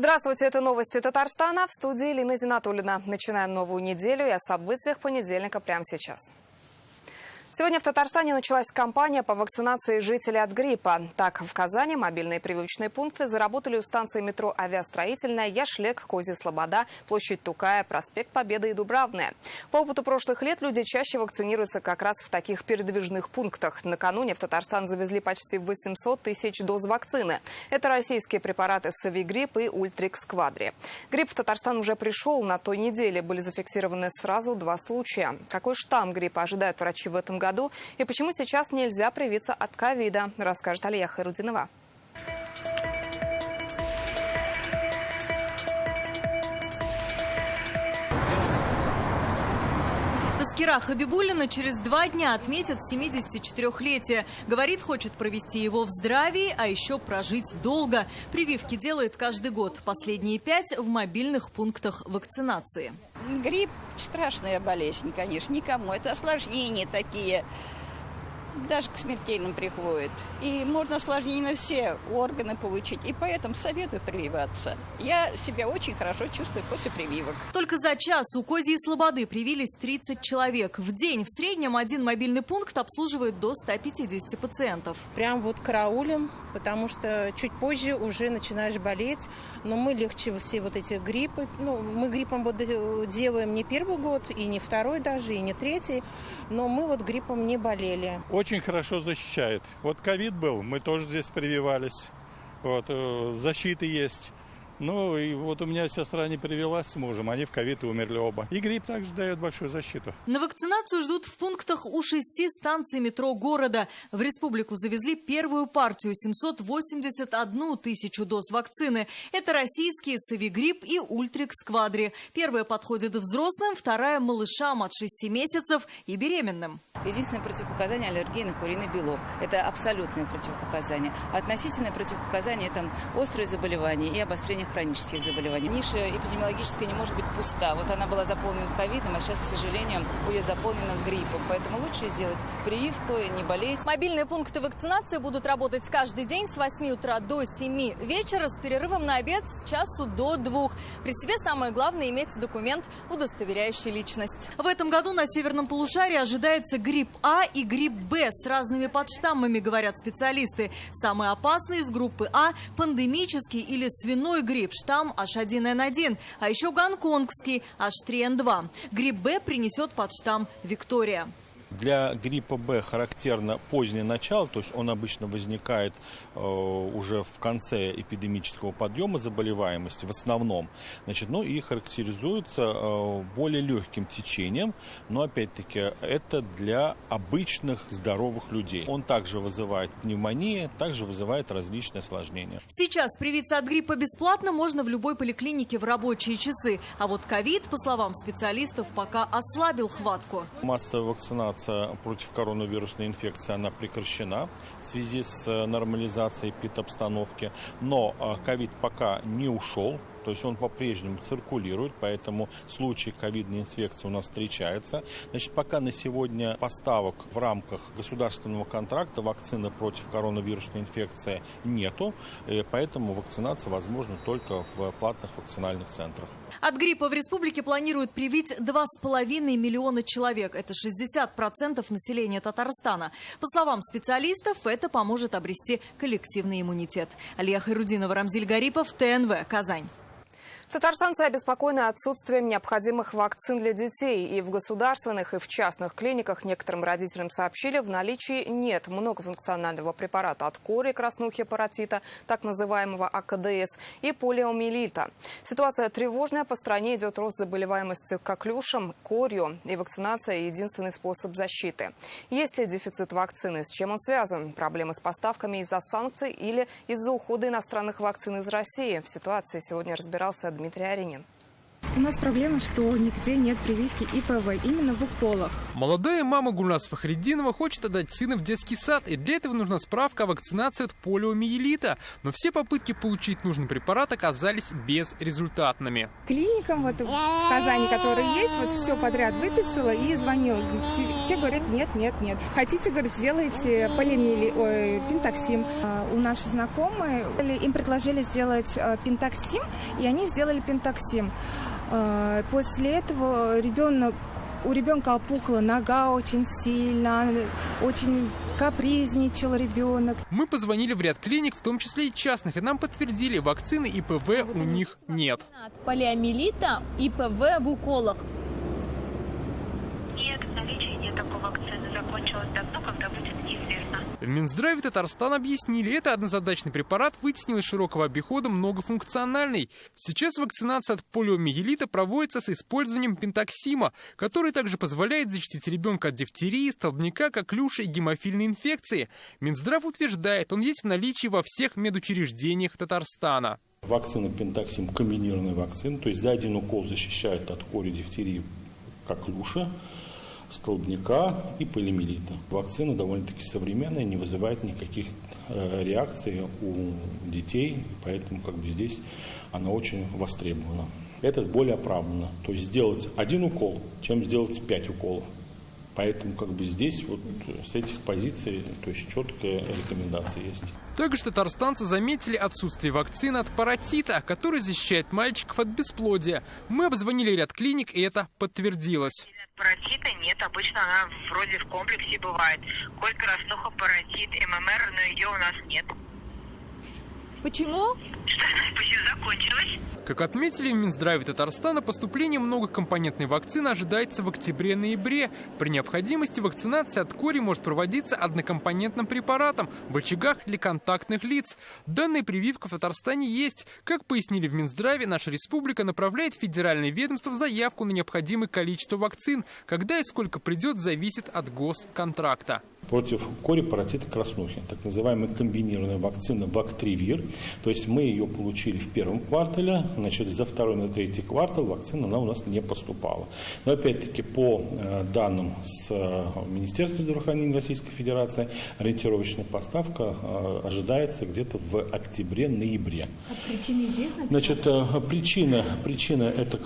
Здравствуйте, это новости Татарстана. В студии Лина Зинатуллина. Начинаем новую неделю и о событиях понедельника прямо сейчас. Сегодня в Татарстане началась кампания по вакцинации жителей от гриппа. Так, в Казани мобильные прививочные пункты заработали у станции метро «Авиастроительная», Яшлек, Козья Слобода, площадь Тукая, проспект Победы и Дубравная. По опыту прошлых лет люди чаще вакцинируются как раз в таких передвижных пунктах. Накануне в Татарстан завезли почти 800 тысяч доз вакцины. Это российские препараты «Савигрипп» и «Ультрикс Квадри». Грипп в Татарстан уже пришел. На той неделе были зафиксированы сразу 2 случая. Какой штамм гриппа ожидают врачи в этом году и почему сейчас нельзя привиться от ковида, расскажет Алия Хайрудинова. Таскира Хабибуллина через 2 дня отметит 74-летие. Говорит, хочет провести его в здравии, а еще прожить долго. Прививки делает каждый год. Последние 5 в мобильных пунктах вакцинации. Грипп – страшная болезнь, конечно, никому. Это осложнения такие, даже к смертельным приходят. И можно осложнения на все органы получить. И поэтому советую прививаться. Я себя очень хорошо чувствую после прививок. Только за час у Козьей Слободы привились 30 человек. В день в среднем один мобильный пункт обслуживает до 150 пациентов. Прям вот караулем, потому что чуть позже уже начинаешь болеть. Но мы легче все вот эти гриппы. Мы гриппом вот делаем не первый год, и не второй даже, и не третий. Но мы вот гриппом не болели. Очень хорошо защищает. Вот ковид был, мы тоже здесь прививались. Вот, защита есть. Ну, и вот у меня сестра не привилась с мужем, они в ковид и умерли оба. И грипп также дает большую защиту. На вакцинацию ждут в пунктах у 6 станций метро города. В республику завезли первую партию – 781 тысячу доз вакцины. Это российские «Савигрипп» и «Ультрикс Квадри». Первая подходит взрослым, вторая – малышам от 6 месяцев и беременным. Единственное противопоказание – аллергия на куриный белок. Это абсолютное противопоказание. Относительное противопоказание – это острые заболевания и обострение хронических заболеваний. Ниша эпидемиологическая не может быть пуста. Вот она была заполнена ковидом, а сейчас, к сожалению, будет заполнена гриппом. Поэтому лучше сделать прививку, не болеть. Мобильные пункты вакцинации будут работать каждый день с 8 утра до 7 вечера с перерывом на обед с часу до 2. При себе самое главное – иметь документ, удостоверяющий личность. В этом году на северном полушарии ожидается грипп А и грипп Б с разными подштаммами, говорят специалисты. Самый опасный из группы А – пандемический или свиной грипп, штамм H1N1, а еще гонконгский H3N2. Грипп Б принесет подштамм Виктория. Для гриппа Б характерно позднее начало, то есть он обычно возникает уже в конце эпидемического подъема заболеваемости, в основном. И характеризуется более легким течением, но опять-таки это для обычных здоровых людей. Он также вызывает пневмонию, также вызывает различные осложнения. Сейчас привиться от гриппа бесплатно можно в любой поликлинике в рабочие часы. А вот ковид, по словам специалистов, пока ослабил хватку. Массовая вакцинация против коронавирусной инфекции, она прекращена в связи с нормализацией эпидобстановки, но ковид пока не ушел. То есть он по-прежнему циркулирует, поэтому случаи ковидной инфекции у нас встречаются. Пока на сегодня поставок в рамках государственного контракта вакцины против коронавирусной инфекции нету, и поэтому вакцинация возможна только в платных вакцинальных центрах. От гриппа в республике планируют привить 2,5 миллиона человек. Это 60% населения Татарстана. По словам специалистов, это поможет обрести коллективный иммунитет. Алия Хайрудинова, Рамзиль Гарипов, ТНВ, Казань. Татарстанцы обеспокоены отсутствием необходимых вакцин для детей. И в государственных, и в частных клиниках некоторым родителям сообщили, в наличии нет многофункционального препарата от кори, краснухи, паротита, так называемого АКДС, и полиомиелита. Ситуация тревожная. По стране идет рост заболеваемости коклюшем, корью, и вакцинация – единственный способ защиты. Есть ли дефицит вакцины? С чем он связан? Проблемы с поставками из-за санкций или из-за ухода иностранных вакцин из России? В ситуации сегодня разбирался Дмитрий Аренин. У нас проблема, что нигде нет прививки ИПВ, именно в уколах. Молодая мама Гульназ Фахриддинова хочет отдать сына в детский сад, и для этого нужна справка о вакцинации от полиомиелита. Но все попытки получить нужный препарат оказались безрезультатными. Клиникам вот в Казани, которые есть, вот все подряд выписала и звонила. Все говорят, нет. Хотите, говорит, сделайте пентаксим. У наших знакомых им предложили сделать пентаксим, и они сделали пентаксим. После этого у ребенка опухла нога очень сильно, очень капризничал ребенок. Мы позвонили в ряд клиник, в том числе и частных, и нам подтвердили, вакцины ИПВ у них нет. Полиомиелита ИПВ в уколах. Нет, в наличии нет такой вакцины. Закончилась давно, когда будет неизвестно. В Минздраве Татарстана объяснили, это однозадачный препарат вытеснил из широкого обихода многофункциональный. Сейчас вакцинация от полиомиелита проводится с использованием пентаксима, который также позволяет защитить ребенка от дифтерии, столбняка, коклюша и гемофильной инфекции. Минздрав утверждает, он есть в наличии во всех медучреждениях Татарстана. Вакцина пентаксим – комбинированная вакцина, то есть за один укол защищает от кори, дифтерии, коклюша, столбняка и полиомиелита. Вакцина довольно-таки современная, не вызывает никаких реакций у детей, поэтому здесь она очень востребована. Это более оправданно, то есть сделать один укол, чем сделать 5 уколов. Поэтому здесь с этих позиций четкая рекомендация есть. Также татарстанцы заметили отсутствие вакцины от паротита, который защищает мальчиков от бесплодия. Мы обзвонили ряд клиник, и это подтвердилось. Паротита нет, обычно она вроде в комплексе бывает. Коль краснуха, паротит, ММР, но ее у нас нет. Почему? Что она почти закончилась? Как отметили в Минздраве Татарстана, поступление многокомпонентной вакцины ожидается в октябре-ноябре. При необходимости вакцинация от кори может проводиться однокомпонентным препаратом в очагах для контактных лиц. Данная прививка в Татарстане есть. Как пояснили в Минздраве, наша республика направляет в федеральное ведомство заявку на необходимое количество вакцин. Когда и сколько придет, зависит от госконтракта. Против кори, паротита, краснухи, так называемая комбинированная вакцина Вактривир. То есть мы ее получили в первом квартале, за второй на третий квартал вакцина она у нас не поступала. Но опять-таки по данным с Министерства здравоохранения Российской Федерации, ориентировочная поставка ожидается где-то в октябре-ноябре. А причина известна? Причина это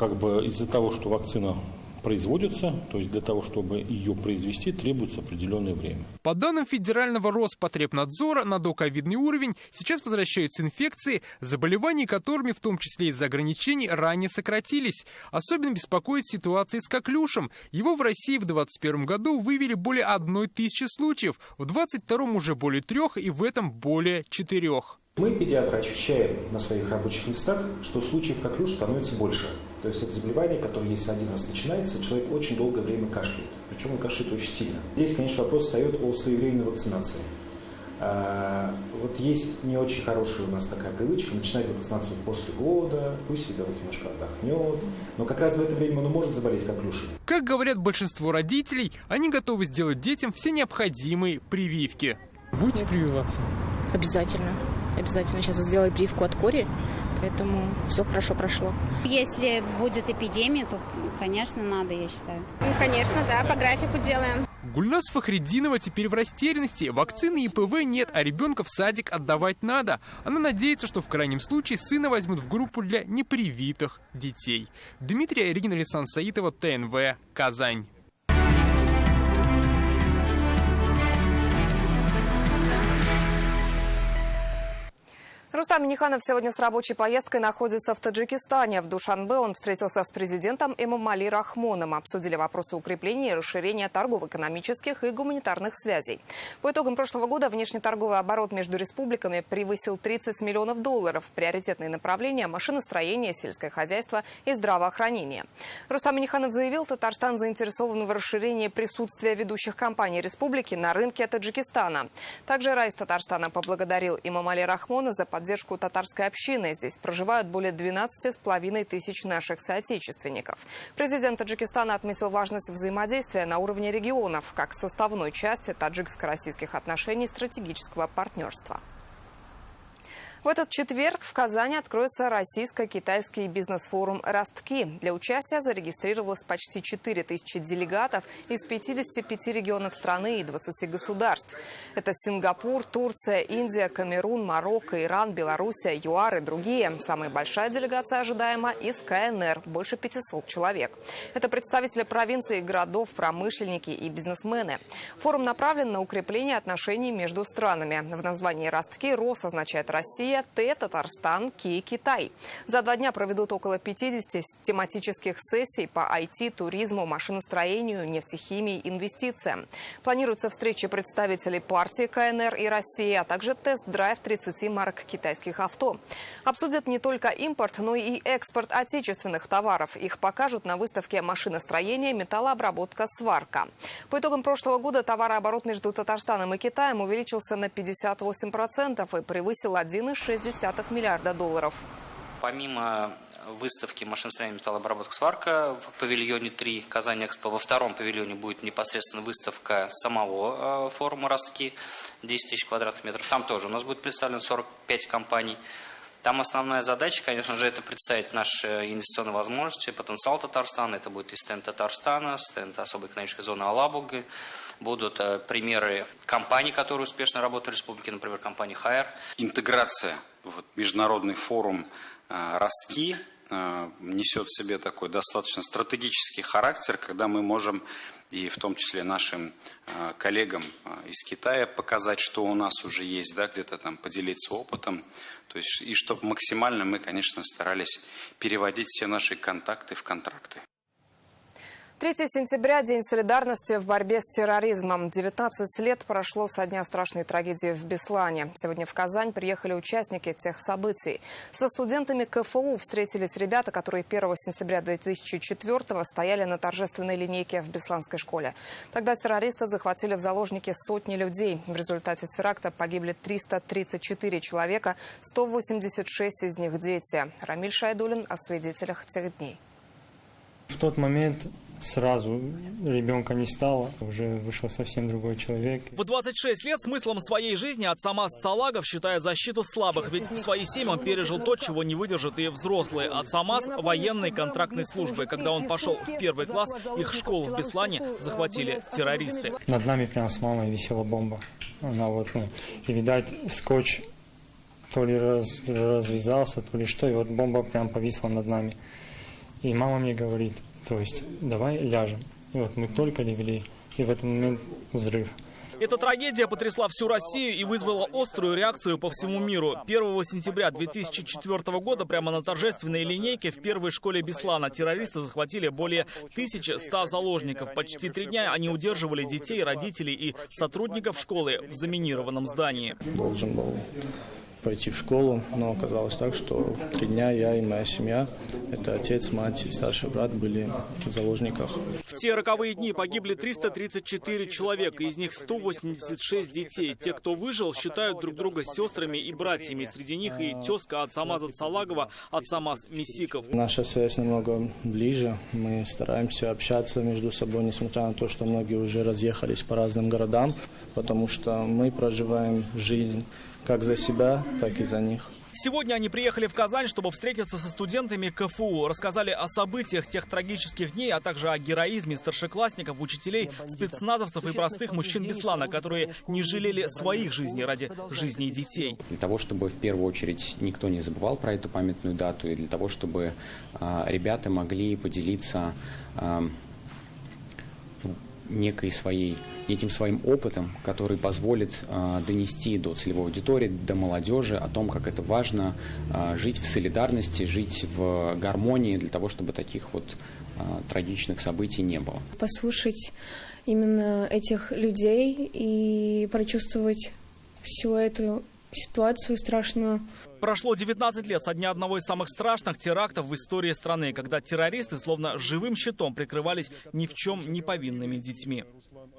из-за того, что вакцина производится, то есть для того, чтобы ее произвести, требуется определенное время. По данным Федерального Роспотребнадзора, на доковидный уровень сейчас возвращаются инфекции, заболевания которыми, в том числе из-за ограничений, ранее сократились. Особенно беспокоит ситуация с коклюшем. Его в России в 2021 году выявили более 1000 случаев, в 2022 уже более 3 и в этом более 4. Мы, педиатры, ощущаем на своих рабочих местах, что случаев коклюш становится больше. То есть это заболевание, которое, если один раз начинается, человек очень долгое время кашляет. Причем он кашляет очень сильно. Здесь, конечно, вопрос встает о своевременной вакцинации. Есть не очень хорошая у нас такая привычка начинать вакцинацию после года, пусть ребенок немножко отдохнет, но как раз в это время он может заболеть коклюшей. Как говорят большинство родителей, они готовы сделать детям все необходимые прививки. Будете прививаться? Обязательно. Обязательно сейчас сделаю прививку от кори, поэтому все хорошо прошло. Если будет эпидемия, то, конечно, надо, я считаю. Конечно, да, по графику делаем. Гульназ Фахриддинова теперь в растерянности. Вакцины ИПВ нет, а ребенка в садик отдавать надо. Она надеется, что в крайнем случае сына возьмут в группу для непривитых детей. Дмитрий Ирина, Лисан Саитова, ТНВ, Казань. Рустам Минниханов сегодня с рабочей поездкой находится в Таджикистане. В Душанбе он встретился с президентом Эмомали Рахмоном. Обсудили вопросы укрепления и расширения торгово-экономических и гуманитарных связей. По итогам прошлого года внешнеторговый оборот между республиками превысил $30 миллионов. Приоритетные направления – машиностроение, сельское хозяйство и здравоохранение. Рустам Минниханов заявил, Татарстан заинтересован в расширении присутствия ведущих компаний республики на рынке Таджикистана. Также Райс Татарстана поблагодарил Эмомали Рахмона за поддержку татарской общины. Здесь проживают более 12,5 тысяч наших соотечественников. Президент Таджикистана отметил важность взаимодействия на уровне регионов, как составной части таджикско-российских отношений стратегического партнерства. В этот четверг в Казани откроется российско-китайский бизнес-форум «Ростки». Для участия зарегистрировалось почти 4000 делегатов из 55 регионов страны и 20 государств. Это Сингапур, Турция, Индия, Камерун, Марокко, Иран, Белоруссия, ЮАР и другие. Самая большая делегация ожидаема из КНР – больше 500 человек. Это представители провинций, городов, промышленники и бизнесмены. Форум направлен на укрепление отношений между странами. В названии «Ростки» «Рос» означает «Россия», «Т» – Татарстан, «Ки» – Китай. За 2 дня проведут около 50 тематических сессий по IT, туризму, машиностроению, нефтехимии, инвестициям. Планируются встречи представителей партий КНР и России, а также тест-драйв 30 марок китайских авто. Обсудят не только импорт, но и экспорт отечественных товаров. Их покажут на выставке машиностроения, металлообработка, сварка. По итогам прошлого года товарооборот между Татарстаном и Китаем увеличился на 58% и превысил 1,6 миллиарда долларов. Помимо выставки машиностроения, металлообработка, сварка в павильоне 3 Казань-Экспо, во втором павильоне будет непосредственно выставка самого форума «Ростки», 10 тысяч квадратных метров. Там тоже у нас будет представлено 45 компаний. Там основная задача, конечно же, это представить наши инвестиционные возможности, потенциал Татарстана. Это будет и стенд Татарстана, стенд особой экономической зоны Алабуги. Будут примеры компаний, которые успешно работают в республике, например, компания «Хайер». Интеграция в международный форум «Ростки» несет в себе такой достаточно стратегический характер, когда мы можем и в том числе нашим коллегам из Китая показать, что у нас уже есть, да, где-то там поделиться опытом. То есть, и чтобы максимально мы, конечно, старались переводить все наши контакты в контракты. 3 сентября – День солидарности в борьбе с терроризмом. 19 лет прошло со дня страшной трагедии в Беслане. Сегодня в Казань приехали участники тех событий. Со студентами КФУ встретились ребята, которые 1 сентября 2004-го стояли на торжественной линейке в Бесланской школе. Тогда террористы захватили в заложники сотни людей. В результате теракта погибли 334 человека, 186 из них – дети. Рамиль Шайдуллин о свидетелях тех дней. В тот момент сразу ребенка не стало, уже вышел совсем другой человек. В 26 лет смыслом своей жизни Ацамаз Цалагов считает защиту слабых, ведь в свои 7 он пережил то, чего не выдержат и взрослые. Ацамаз – военной контрактной службы. Когда он пошел в 1 класс, их школу в Беслане захватили террористы. Над нами прямо с мамой висела бомба. Она и, видать, скотч то ли развязался, то ли что, и вот бомба прям повисла над нами. И мама мне говорит, то есть давай ляжем. И вот мы только легли, и в этот момент взрыв. Эта трагедия потрясла всю Россию и вызвала острую реакцию по всему миру. 1 сентября 2004 года прямо на торжественной линейке в первой школе Беслана террористы захватили более 1100 заложников. Почти 3 дня они удерживали детей, родителей и сотрудников школы в заминированном здании. Должен был пойти в школу, но оказалось так, что 3 дня я и моя семья, это отец, мать и старший брат, были в заложниках. В те роковые дни погибли 334 человека, из них 186 детей. Те, кто выжил, считают друг друга сестрами и братьями. Среди них и тезка Ацамаза Цалагова, Ацамаз Мисиков. Наша связь намного ближе. Мы стараемся общаться между собой, несмотря на то, что многие уже разъехались по разным городам, потому что мы проживаем жизнь как за себя, так и за них. Сегодня они приехали в Казань, чтобы встретиться со студентами КФУ. Рассказали о событиях тех трагических дней, а также о героизме старшеклассников, учителей, спецназовцев и простых мужчин Беслана, которые не жалели своих жизней ради жизней детей. Для того, чтобы в первую очередь никто не забывал про эту памятную дату, и для того, чтобы ребята могли поделиться неким своим опытом, который позволит донести до целевой аудитории, до молодежи о том, как это важно жить в солидарности, жить в гармонии, для того, чтобы таких вот трагичных событий не было. Послушать именно этих людей и прочувствовать всю эту ситуацию страшную. Прошло 19 лет со дня одного из самых страшных терактов в истории страны, когда террористы словно живым щитом прикрывались ни в чем не повинными детьми.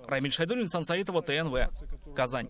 Рамиль Шайдуллин, Сан Саитова, ТНВ, Казань.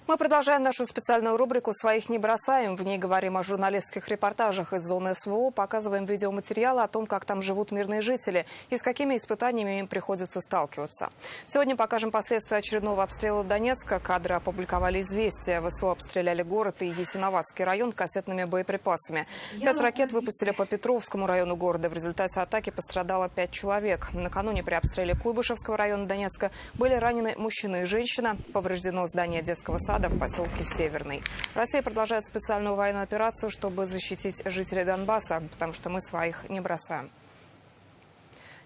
Мы продолжаем нашу специальную рубрику «Своих не бросаем». В ней говорим о журналистских репортажах из зоны СВО, показываем видеоматериалы о том, как там живут мирные жители и с какими испытаниями им приходится сталкиваться. Сегодня покажем последствия очередного обстрела Донецка. Кадры опубликовали «Известия». ВСУ обстреляли город и Ясиноватский район кассетными боеприпасами. 5 ракет выпустили по Петровскому району города. В результате атаки пострадало 5 человек. Накануне при обстреле Куйбышевского района Донецка были ранены мужчина и женщина. Повреждено здание детского сада в поселке Северный. Россия продолжает специальную военную операцию, чтобы защитить жителей Донбасса, потому что мы своих не бросаем.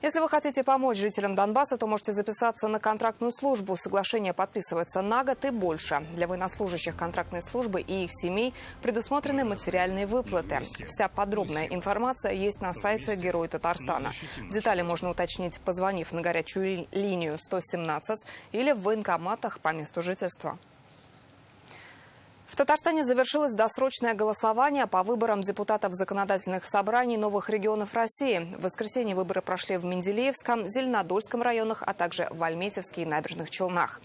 Если вы хотите помочь жителям Донбасса, то можете записаться на контрактную службу. Соглашение подписывается на год и больше. Для военнослужащих контрактной службы и их семей предусмотрены материальные выплаты. Вся подробная информация есть на сайте Герои Татарстана. Детали можно уточнить, позвонив на горячую линию 117 или в военкоматах по месту жительства. В Татарстане завершилось досрочное голосование по выборам депутатов законодательных собраний новых регионов России. В воскресенье выборы прошли в Менделеевском, Зеленодольском районах, а также в Альметьевске и Набережных Челнах.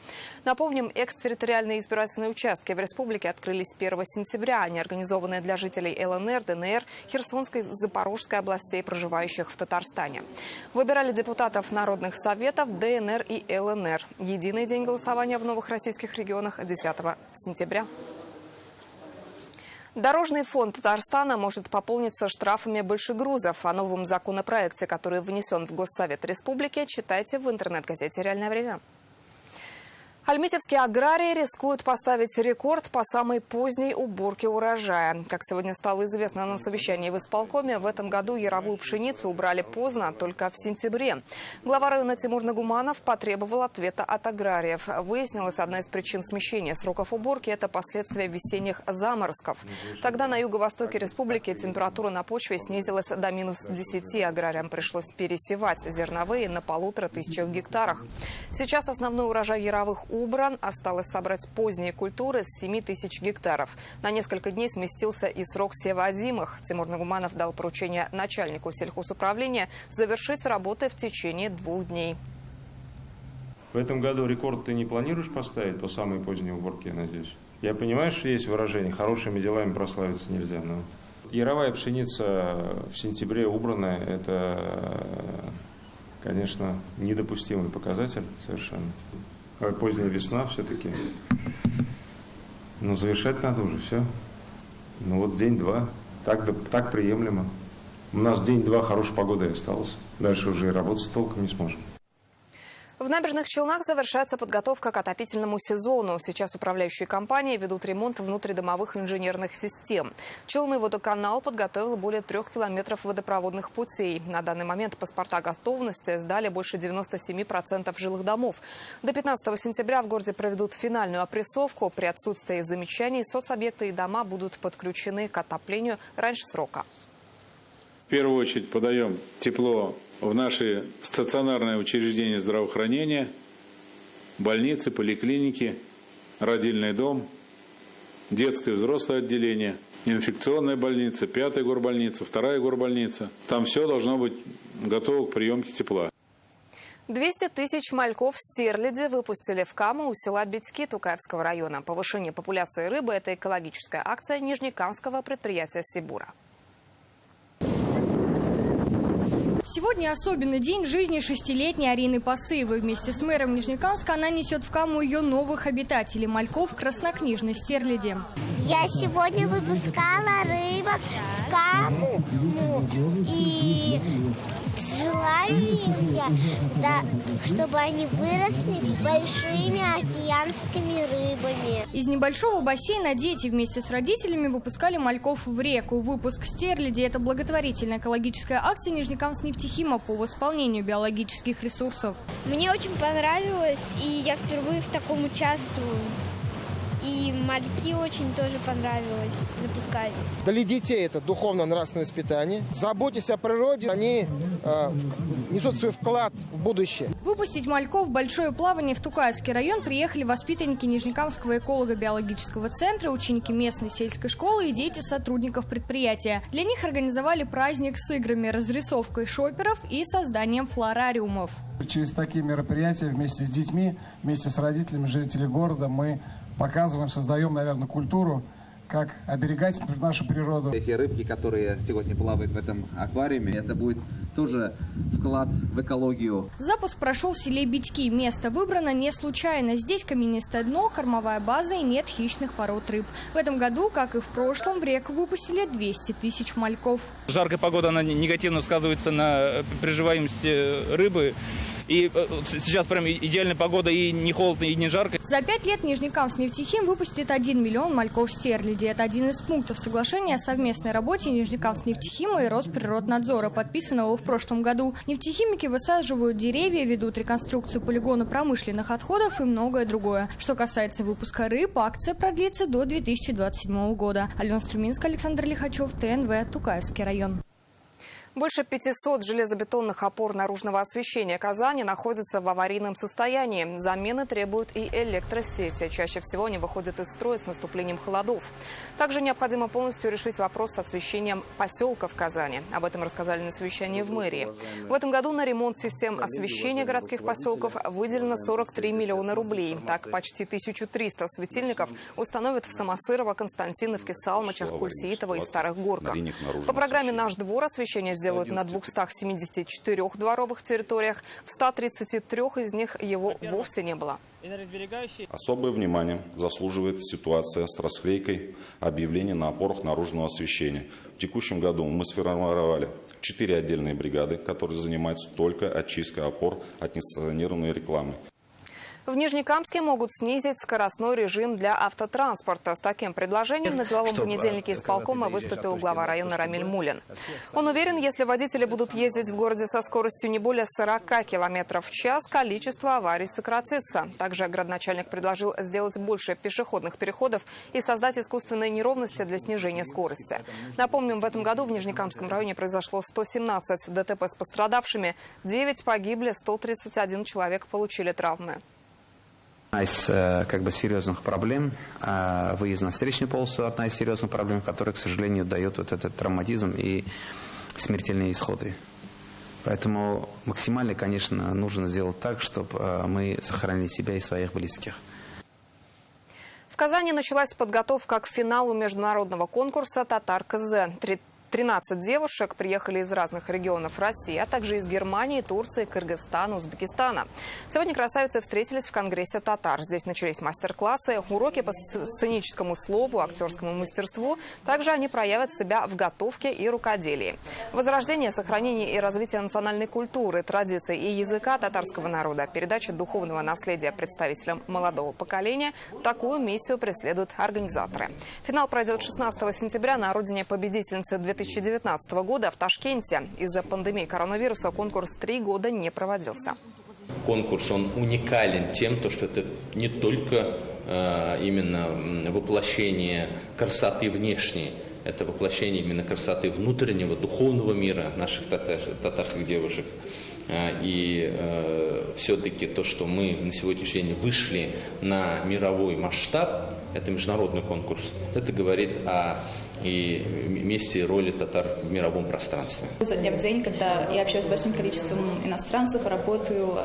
Напомним, экстерриториальные избирательные участки в республике открылись 1 сентября. Они организованы для жителей ЛНР, ДНР, Херсонской, Запорожской областей, проживающих в Татарстане. Выбирали депутатов народных советов ДНР и ЛНР. Единый день голосования в новых российских регионах 10 сентября. Дорожный фонд Татарстана может пополниться штрафами большегрузов. О новом законопроекте, который внесен в Госсовет Республики, читайте в интернет-газете «Реальное время». Альметьевские аграрии рискуют поставить рекорд по самой поздней уборке урожая. Как сегодня стало известно на совещании в исполкоме, в этом году яровую пшеницу убрали поздно, только в сентябре. Глава района Тимур Нагуманов потребовал ответа от аграриев. Выяснилась, одна из причин смещения сроков уборки – это последствия весенних заморозков. Тогда на юго-востоке республики температура на почве снизилась до -10. Аграриям пришлось пересевать зерновые на 1500 гектарах. Сейчас основной урожай яровых убран, осталось собрать поздние культуры с 7000 гектаров. На несколько дней сместился и срок сева озимых. Тимур Нагуманов дал поручение начальнику сельхозуправления завершить работы в течение 2 дней. В этом году рекорд ты не планируешь поставить по самой поздней уборке, я надеюсь? Я понимаю, что есть выражение «хорошими делами прославиться нельзя», но яровая пшеница в сентябре убранная – это, конечно, недопустимый показатель совершенно. Поздняя весна все-таки. Но завершать надо уже все. Ну вот день-два. Так приемлемо. У нас день-два хорошей погоды осталось. Дальше уже и работать толком не сможем. В Набережных Челнах завершается подготовка к отопительному сезону. Сейчас управляющие компании ведут ремонт внутридомовых инженерных систем. Челны-водоканал подготовил более 3 километров водопроводных путей. На данный момент паспорта готовности сдали больше 97% жилых домов. До 15 сентября в городе проведут финальную опрессовку. При отсутствии замечаний соцобъекты и дома будут подключены к отоплению раньше срока. В первую очередь подаем тепло в наши стационарные учреждения здравоохранения, больницы, поликлиники, родильный дом, детское и взрослое отделение, инфекционная больница, 5-я горбольница, 2-я горбольница. Там все должно быть готово к приемке тепла. 200 тысяч мальков стерляди выпустили в Каму у села Битьки Тукаевского района. Повышение популяции рыбы – это экологическая акция нижнекамского предприятия «Сибура». Сегодня особенный день в жизни 6-летней Арины Посыевой. Вместе с мэром Нижнекамска она несет в Каму ее новых обитателей – мальков краснокнижной стерляди. Я сегодня выпускала рыбок в Каму и желаю я, чтобы они выросли большими океанскими рыбами. Из небольшого бассейна дети вместе с родителями выпускали мальков в реку. Выпуск стерляди – это благотворительная экологическая акция Нижнекамск нефтехима по восполнению биологических ресурсов. Мне очень понравилось, и я впервые в таком участвую. И мальки очень тоже понравилось запускать. Для детей это духовно-нравственное воспитание. Заботьтесь о природе, они несут свой вклад в будущее. Выпустить мальков в большое плавание в Тукаевский район приехали воспитанники Нижнекамского эколого-биологического центра, ученики местной сельской школы и дети сотрудников предприятия. Для них организовали праздник с играми, разрисовкой шоперов и созданием флорариумов. Через такие мероприятия вместе с детьми, вместе с родителями, жителей города мы показываем, создаем, наверное, культуру, как оберегать нашу природу. Эти рыбки, которые сегодня плавают в этом аквариуме, это будет тоже вклад в экологию. Запуск прошел в селе Битьки. Место выбрано не случайно. Здесь каменистое дно, кормовая база и нет хищных пород рыб. В этом году, как и в прошлом, в реку выпустили 200 тысяч мальков. Жаркая погода, она негативно сказывается на приживаемости рыбы. И сейчас прям идеальная погода, и не холодно, и не жарко. За 5 лет Нижнекамск-Нефтехим выпустит 1 миллион мальков стерляди. Это один из пунктов соглашения о совместной работе Нижнекамск-Нефтехима и Росприроднадзора, подписанного в прошлом году. Нефтехимики высаживают деревья, ведут реконструкцию полигона промышленных отходов и многое другое. Что касается выпуска рыб, акция продлится до 2027 года. Алена Струминская, Александр Лихачев, ТНВ, Тукаевский район. Больше 500 железобетонных опор наружного освещения Казани находятся в аварийном состоянии. Замены требуют и электросети. Чаще всего они выходят из строя с наступлением холодов. Также необходимо полностью решить вопрос с освещением поселков Казани. Об этом рассказали на совещании в мэрии. В этом году на ремонт систем освещения городских поселков выделено 43 миллиона рублей. Так, почти 1300 светильников установят в Самосырово, Константиновке, Салмачах, Кульсиитово и Старых Горках. По программе «Наш двор» освещение сделают на 274 дворовых территориях. В 133 из них его вовсе не было. Особое внимание заслуживает ситуация с расклейкой объявлений на опорах наружного освещения. В текущем году мы сформировали 4 отдельные бригады, которые занимаются только очисткой опор от несанкционированной рекламы. В Нижнекамске могут снизить скоростной режим для автотранспорта. С таким предложением на деловом понедельнике исполкома выступил глава района Рамиль Мулин. Он уверен, если водители будут ездить в городе со скоростью не более 40 км в час, количество аварий сократится. Также градоначальник предложил сделать больше пешеходных переходов и создать искусственные неровности для снижения скорости. Напомним, в этом году в Нижнекамском районе произошло 117 ДТП с пострадавшими, 9 погибли, 131 человек получили травмы. Одна из серьезных проблем выезд на встречную полосу, одна из серьезных проблем, которая, к сожалению, дает вот этот травматизм и смертельные исходы. Поэтому максимально, конечно, нужно сделать так, чтобы мы сохранили себя и своих близких. В Казани началась подготовка к финалу международного конкурса «Татар КЗ». 13 девушек приехали из разных регионов России, а также из Германии, Турции, Кыргызстана, Узбекистана. Сегодня красавицы встретились в Конгрессе татар. Здесь начались мастер-классы, уроки по сценическому слову, актерскому мастерству. Также они проявят себя в готовке и рукоделии. Возрождение, сохранение и развитие национальной культуры, традиций и языка татарского народа, передача духовного наследия представителям молодого поколения – такую миссию преследуют организаторы. Финал пройдет 16 сентября на родине победительницы 2019 года в Ташкенте. Из-за пандемии коронавируса конкурс 3 года не проводился. Конкурс, он уникален тем, что это не только именно воплощение красоты внешней, это воплощение именно красоты внутреннего, духовного мира наших татарских девушек. И все-таки то, что мы на сегодняшний день вышли на мировой масштаб, это международный конкурс, это говорит о месте и роли татар в мировом пространстве. За дня в день, когда я общаюсь с большим количеством иностранцев, работаю,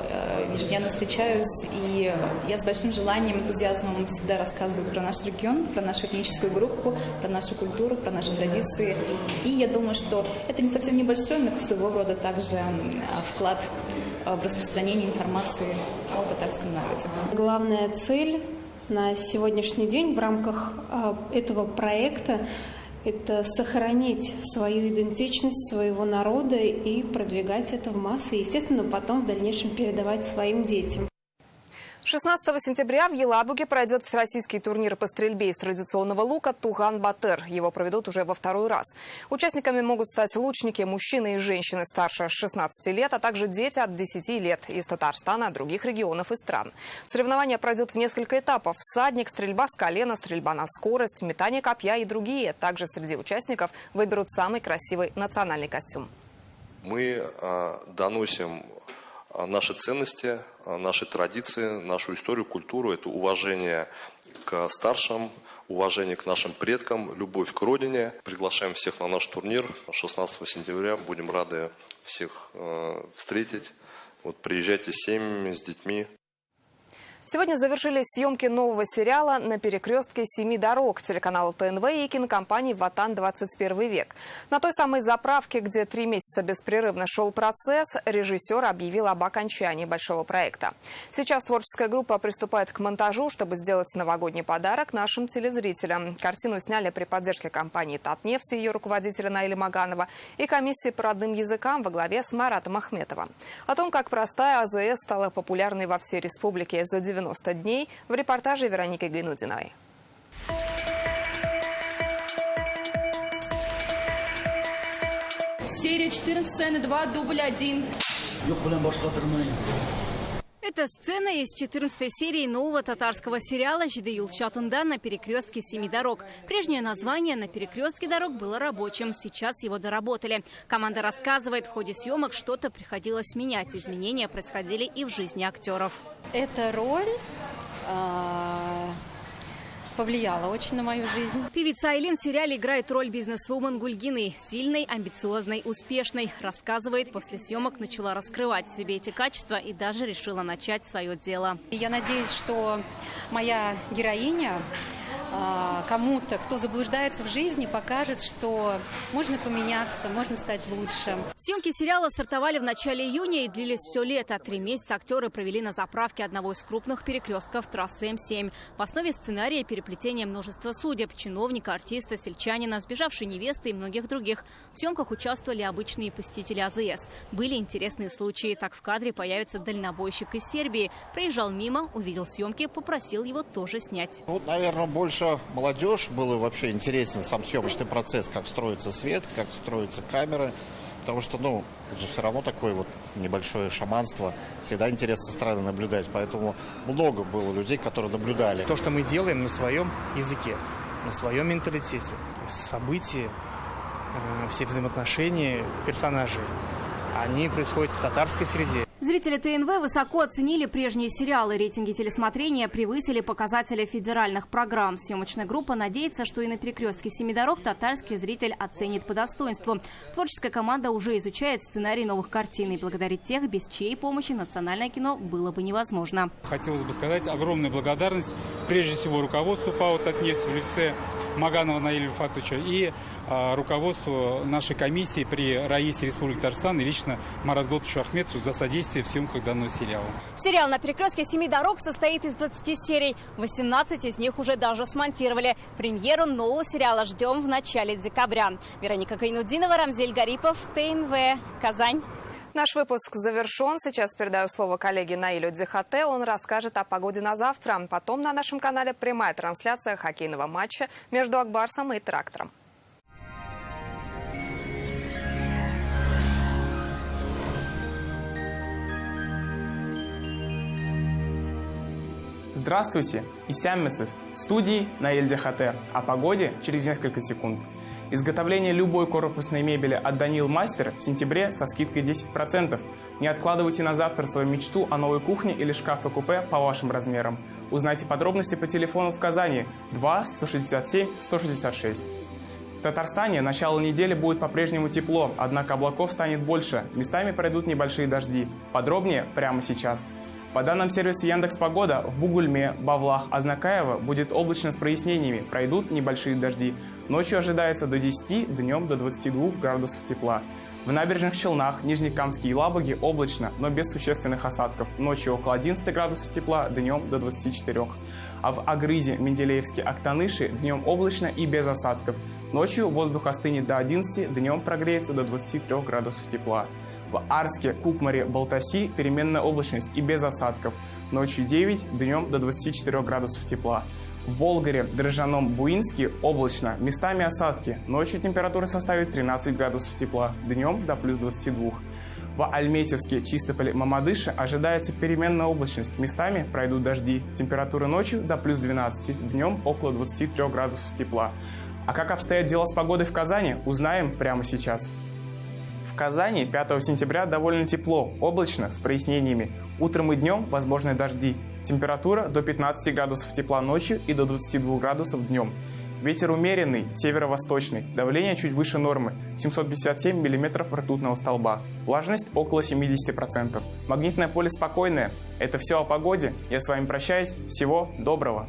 ежедневно встречаюсь, и я с большим желанием, энтузиазмом всегда рассказываю про наш регион, про нашу этническую группу, про нашу культуру, про наши традиции. И я думаю, что это не совсем небольшой, но своего рода также вклад в распространение информации о татарском народе. Главная цель на сегодняшний день в рамках этого проекта – это сохранить свою идентичность своего народа и продвигать это в массы, и, естественно, потом в дальнейшем передавать своим детям. 16 сентября в Елабуге пройдет всероссийский турнир по стрельбе из традиционного лука «Туган-Батыр». Его проведут уже во второй раз. Участниками могут стать лучники, мужчины и женщины старше 16 лет, а также дети от 10 лет из Татарстана, других регионов и стран. Соревнование пройдет в несколько этапов. Всадник, стрельба с колена, стрельба на скорость, метание копья и другие. Также среди участников выберут самый красивый национальный костюм. Мы доносим наши ценности, наши традиции, нашу историю, культуру. Это уважение к старшим, уважение к нашим предкам, любовь к родине. Приглашаем всех на наш турнир 16 сентября. Будем рады всех встретить. Приезжайте с семьями, с детьми. Сегодня завершились съемки нового сериала «На перекрестке 7 дорог» телеканала ТНВ и кинокомпании «Ватан. 21 век». На той самой заправке, где 3 месяца беспрерывно шел процесс, режиссер объявил об окончании большого проекта. Сейчас творческая группа приступает к монтажу, чтобы сделать новогодний подарок нашим телезрителям. Картину сняли при поддержке компании «Татнефть» и ее руководителя Наиля Маганова и комиссии по родным языкам во главе с Маратом Ахметовым. О том, как простая АЗС стала популярной во всей республике за 90 дней, в репортаже Вероники Гайнудиновой. Серия 14, сцена 2, дубль 1. Это сцена из 14-й серии нового татарского сериала «Жиды Юлшатунда» на перекрестке 7 дорог. Прежнее название «На перекрестке дорог» было рабочим. Сейчас его доработали. Команда рассказывает, в ходе съемок что-то приходилось менять. Изменения происходили и в жизни актеров. Эта роль повлияла очень на мою жизнь. Певица Айлин в сериале играет роль бизнес-вумен Гульгины. Сильной, амбициозной, успешной. Рассказывает, после съемок начала раскрывать в себе эти качества и даже решила начать свое дело. Я надеюсь, что моя героиня кому-то, кто заблуждается в жизни, покажет, что можно поменяться, можно стать лучше. Съемки сериала стартовали в начале июня и длились все лето. 3 месяца актеры провели на заправке одного из крупных перекрестков трассы М7. В основе сценария переплетение множества судеб: чиновника, артиста, сельчанина, сбежавшей невесты и многих других. В съемках участвовали обычные посетители АЗС. Были интересные случаи. Так в кадре появится дальнобойщик из Сербии. Приезжал мимо, увидел съемки, попросил его тоже снять. Наверное, больше молодежь было вообще интересен сам съемочный процесс, как строится свет, как строятся камеры. Потому что, это же все равно такое вот небольшое шаманство. Всегда интересно со стороны наблюдать. Поэтому много было людей, которые наблюдали. То, что мы делаем на своем языке, на своем менталитете. События, все взаимоотношения персонажей, они происходят в татарской среде. Зрители ТНВ высоко оценили прежние сериалы. Рейтинги телесмотрения превысили показатели федеральных программ. Съемочная группа надеется, что и на перекрестке 7 дорог татарский зритель оценит по достоинству. Творческая команда уже изучает сценарий новых картин. И благодарить тех, без чьей помощи национальное кино было бы невозможно. Хотелось бы сказать огромную благодарность прежде всего руководству ПАО «Татнефть» в лице Маганова Наиля Ильфатовича и руководству нашей комиссии при Раисе Республики Татарстан и лично Марату Глотовичу Ахметову за содействие в съемках данного сериала. Сериал «На перекрестке 7 дорог» состоит из 20 серий. 18 из них уже даже смонтировали. Премьеру нового сериала ждем в начале декабря. Вероника Гайнудинова, Рамзель Гарипов, ТНВ, Казань. Наш выпуск завершен. Сейчас передаю слово коллеге Наилю Дзихате. Он расскажет о погоде на завтра. Потом на нашем канале прямая трансляция хоккейного матча между Акбарсом и Трактором. Здравствуйте, Исяммесис. В студии Наиль Дзихате. О погоде через несколько секунд. Изготовление любой корпусной мебели от Данил Мастер в сентябре со скидкой 10%. Не откладывайте на завтра свою мечту о новой кухне или шкафе-купе по вашим размерам. Узнайте подробности по телефону в Казани 2 167 166. В Татарстане начало недели будет по-прежнему тепло, однако облаков станет больше. Местами пройдут небольшие дожди. Подробнее прямо сейчас. По данным сервиса Яндекс.Погода, в Бугульме, Бавлах, Азнакаево будет облачно с прояснениями, пройдут небольшие дожди. Ночью ожидается до 10, днем до 22 градусов тепла. В набережных Челнах, Нижнекамске и Лабуге облачно, но без существенных осадков. Ночью около 11 градусов тепла, днем до 24. А в Агрызе, Менделеевске, Актаныше днем облачно и без осадков. Ночью воздух остынет до 11, днем прогреется до 23 градусов тепла. В Арске, Кукмаре, Балтаси переменная облачность и без осадков. Ночью 9, днем до 24 градусов тепла. В Болгаре, Дрожжаном, Буинске облачно, местами осадки. Ночью температура составит 13 градусов тепла, днем до плюс 22. В Альметьевске, Чистополе, Мамадыше ожидается переменная облачность. Местами пройдут дожди. Температура ночью до плюс 12, днем около 23 градусов тепла. А как обстоят дела с погодой в Казани, узнаем прямо сейчас. В Казани 5 сентября довольно тепло, облачно, с прояснениями. Утром и днем возможны дожди. Температура до 15 градусов тепла ночью и до 22 градусов днем. Ветер умеренный, северо-восточный. Давление чуть выше нормы. 757 мм ртутного столба. Влажность около 70%. Магнитное поле спокойное. Это все о погоде. Я с вами прощаюсь. Всего доброго.